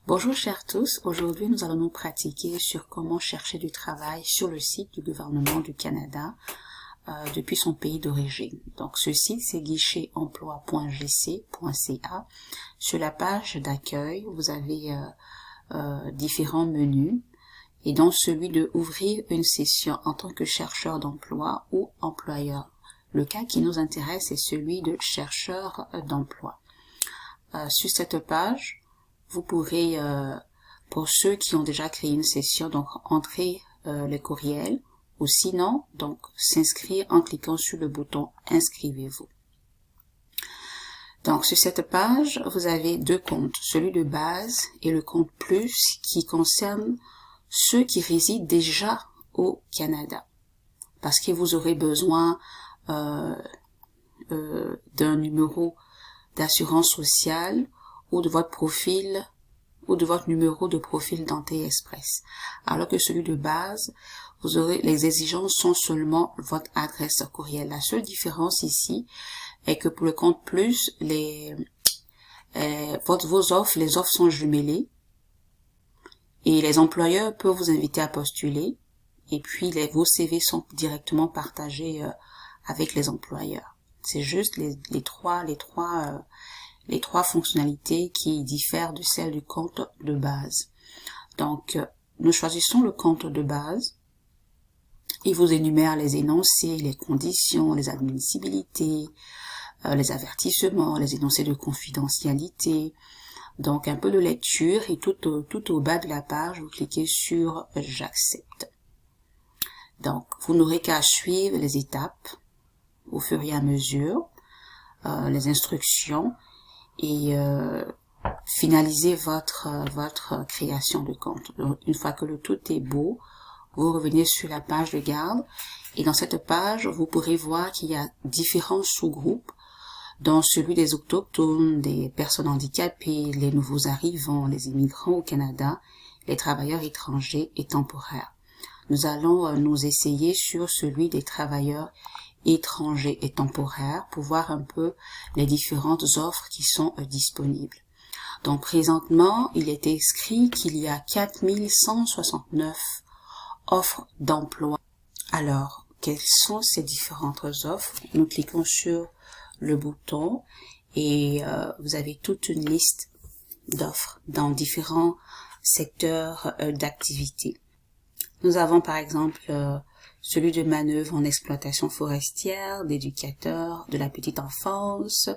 Bonjour chers tous, aujourd'hui nous allons nous pratiquer sur comment chercher du travail sur le site du gouvernement du Canada depuis son pays d'origine. Donc ce site c'est guichetemploi.gc.ca. Sur la page d'accueil vous avez différents menus et donc celui de ouvrir une session en tant que chercheur d'emploi ou employeur. Le cas qui nous intéresse est celui de chercheur d'emploi. Sur cette page, vous pourrez, pour ceux qui ont déjà créé une session, donc entrer le courriel ou sinon, donc s'inscrire en cliquant sur le bouton « Inscrivez-vous ». Donc sur cette page, vous avez deux comptes, celui de base et le compte plus qui concerne ceux qui résident déjà au Canada. Parce que vous aurez besoin d'un numéro d'assurance sociale ou de votre profil ou de votre numéro de profil Dante Express. Alors que celui de base, vous aurez les exigences sont seulement votre adresse courriel. La seule différence ici est que pour le compte plus, vos offres, les offres sont jumelées et les employeurs peuvent vous inviter à postuler et puis vos CV sont directement partagés avec les employeurs. C'est juste les trois fonctionnalités qui diffèrent de celles du compte de base. Donc, nous choisissons le compte de base. Il vous énumère les énoncés, les conditions, les admissibilités, les avertissements, les énoncés de confidentialité. Donc, un peu de lecture et tout au bas de la page, vous cliquez sur « J'accepte ». Donc, vous n'aurez qu'à suivre les étapes au fur et à mesure, les instructions, et finaliser votre création de compte. Donc, une fois que le tout est beau, vous revenez sur la page de garde et dans cette page, vous pourrez voir qu'il y a différents sous-groupes, dont celui des autochtones, des personnes handicapées, les nouveaux arrivants, les immigrants au Canada, les travailleurs étrangers et temporaires. Nous allons nous essayer sur celui des travailleurs étrangers et temporaires pour voir un peu les différentes offres qui sont disponibles. Donc présentement, il est écrit qu'il y a 4169 offres d'emploi. Alors, quelles sont ces différentes offres? Nous cliquons sur le bouton et vous avez toute une liste d'offres dans différents secteurs d'activité. Nous avons par exemple celui de manœuvre en exploitation forestière, d'éducateur, de la petite enfance,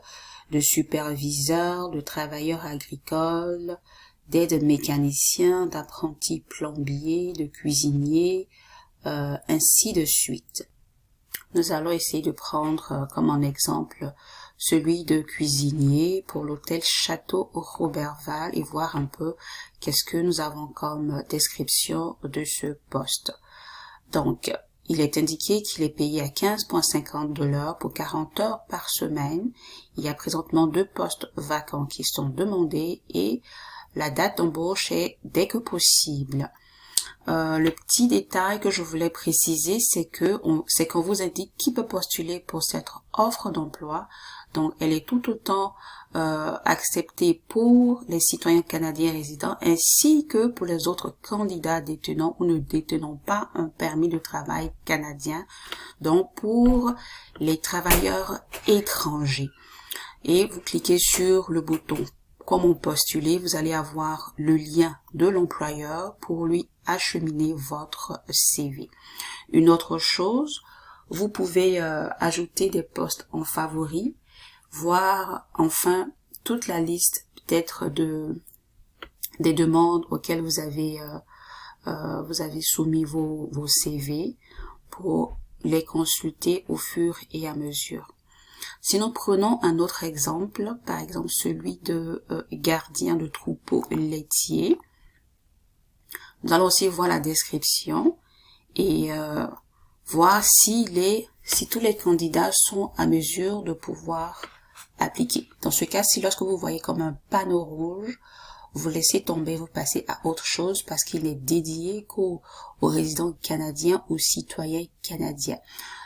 de superviseur, de travailleur agricole, d'aide mécanicien, d'apprenti plombier, de cuisinier, ainsi de suite. Nous allons essayer de prendre comme en exemple celui de cuisinier pour l'hôtel Château Roberval et voir un peu qu'est-ce que nous avons comme description de ce poste. Donc, il est indiqué qu'il est payé à 15,50 $ pour 40 heures par semaine. Il y a présentement 2 postes vacants qui sont demandés et la date d'embauche est dès que possible. Le petit détail que je voulais préciser, c'est qu'on vous indique qui peut postuler pour cette offre d'emploi. Donc, elle est tout autant acceptée pour les citoyens canadiens résidents ainsi que pour les autres candidats détenant ou ne détenant pas un permis de travail canadien. Donc, pour les travailleurs étrangers. Et vous cliquez sur le bouton comment postuler, vous allez avoir le lien de l'employeur pour lui acheminer votre CV. Une autre chose, vous pouvez ajouter des postes en favoris, voir enfin toute la liste peut-être des demandes auxquelles vous avez soumis vos CV pour les consulter au fur et à mesure. Si nous prenons un autre exemple, par exemple celui de gardien de troupeau laitier, nous allons aussi voir la description et voir si tous les candidats sont à mesure de pouvoir appliquer. Dans ce cas, si lorsque vous voyez comme un panneau rouge, vous laissez tomber, vous passez à autre chose parce qu'il est dédié qu'aux résidents canadiens ou citoyens canadiens.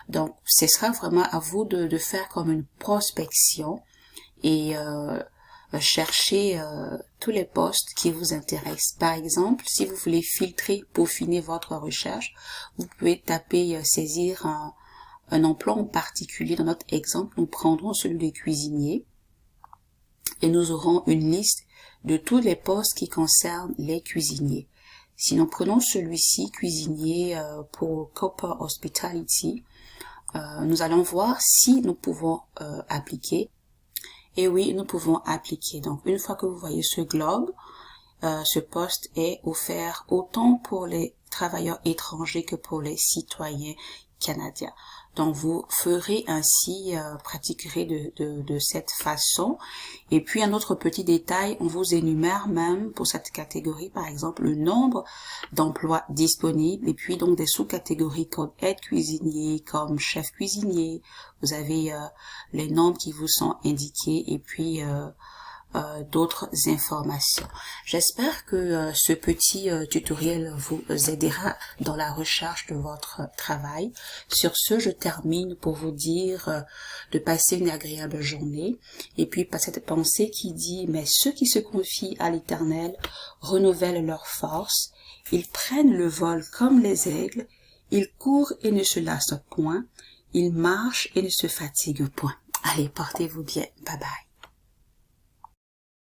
Donc, ce sera vraiment à vous de faire comme une prospection et chercher tous les postes qui vous intéressent. Par exemple, si vous voulez filtrer, peaufiner votre recherche, vous pouvez taper saisir un emploi en particulier. Dans notre exemple, nous prendrons celui de cuisinier et nous aurons une liste de tous les postes qui concernent les cuisiniers. Si nous prenons celui-ci, cuisinier pour Copper Hospitality, nous allons voir si nous pouvons appliquer. Et oui, nous pouvons appliquer. Donc, une fois que vous voyez ce globe, ce poste est offert autant pour les travailleurs étrangers que pour les citoyens canadiens. Donc, vous ferez ainsi, pratiquerez de cette façon. Et puis, un autre petit détail, on vous énumère même pour cette catégorie, par exemple, le nombre d'emplois disponibles. Et puis, donc, des sous-catégories comme aide cuisinier, comme chef cuisinier. Vous avez les nombres qui vous sont indiqués et puis d'autres informations. J'espère que ce petit tutoriel vous aidera dans la recherche de votre travail. Sur ce, je termine pour vous dire de passer une agréable journée et puis par cette pensée qui dit « Mais ceux qui se confient à l'Éternel renouvellent leur force, ils prennent le vol comme les aigles, ils courent et ne se lassent point, ils marchent et ne se fatiguent point. » Allez, portez-vous bien. Bye bye.